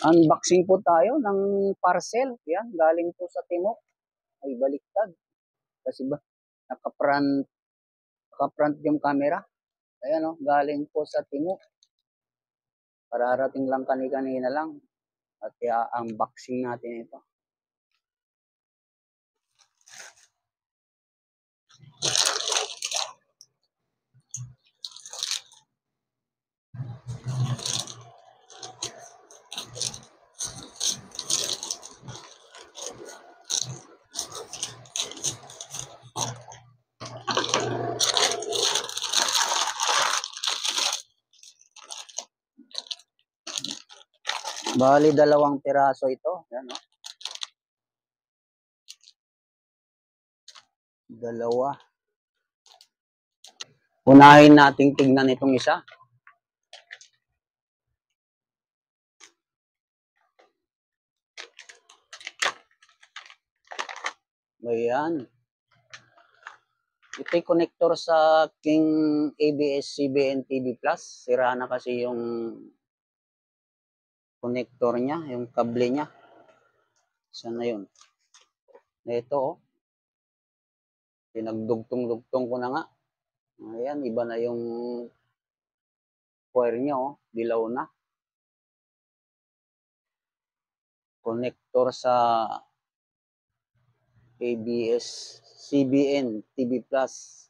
Unboxing po tayo ng parcel. Yan, galing po sa Timok. Ay, baliktad. Kasi ba, naka-front yung camera. Ayan o, galing po sa Timok. Pararating lang kanina lang. At i-unboxing natin ito. Bali, 2 piraso ito. Yan o. 2. Unahin nating tignan itong isa. Ayan. Ito'y connector sa aking ABS-CBN TV Plus. Sira na kasi yung connector niya, yung kable niya. Saan na yun? Ito oh. Pinagdugtong-dugtong ko na nga. Ayan, iba na yung wire niya oh. Dilaw na. Connector sa ABS-CBN TV Plus.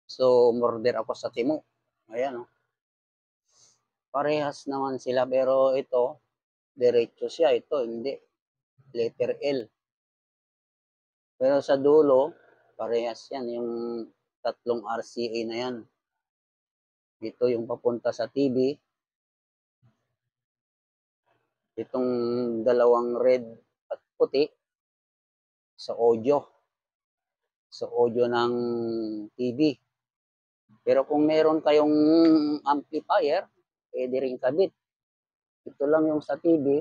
So, umorder ako sa Temu. Ayan oh. Parehas naman sila pero ito, diretso siya. Ito, hindi. Letter L. Pero sa dulo, parehas yan. Yung tatlong RCA na yan. Ito yung papunta sa TV. Itong dalawang red at puti sa audio. Sa audio ng TV. Pero kung meron kayong amplifier, pwede rin kabit. Ito lang yung sa TV.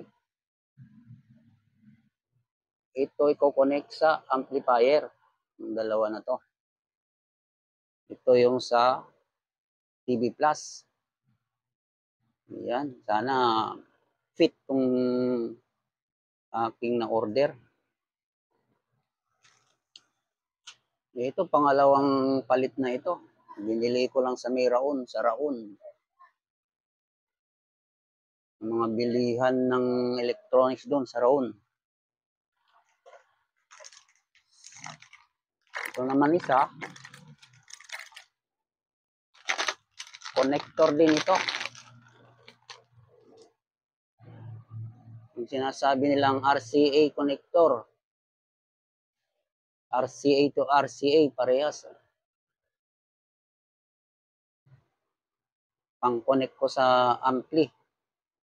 Ito i-connect sa amplifier. Yung dalawa na to. Ito yung sa TV Plus. Yan. Sana fit kung aking na-order. Ito, pangalawang palit na ito. Binili ko lang sa Raon, sa Raon. Mga bilihan ng electronics doon sa Raon. Ito naman isa. Connector din ito. Yung sinasabi nilang RCA connector. RCA to RCA, parehas. Pang-connect ko sa ampli.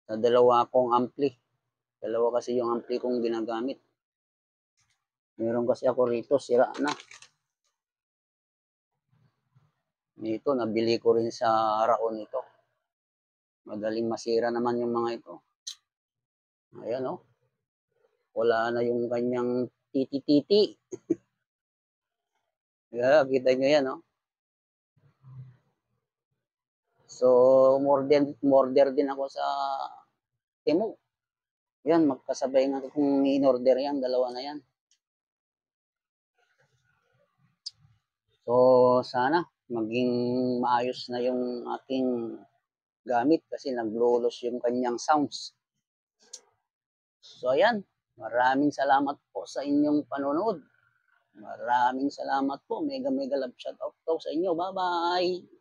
Sa dalawa akong ampli. Dalawa kasi yung ampli kong ginagamit. Meron kasi ako rito, sira na. Ito, nabili ko rin sa Raon ito. Madaling masira naman yung mga ito. Ayan oh. Wala na yung kanyang titi-titi. Kita nyo yan oh. So, order din ako sa Temu. Yan, magkasabay nga kung in-order yan, dalawa na yan. So, sana maging maayos na yung aking gamit kasi naglulos yung kanyang sounds. So, ayan. Maraming salamat po sa inyong panonood. Maraming salamat po. Mega love shout out sa inyo. Bye-bye!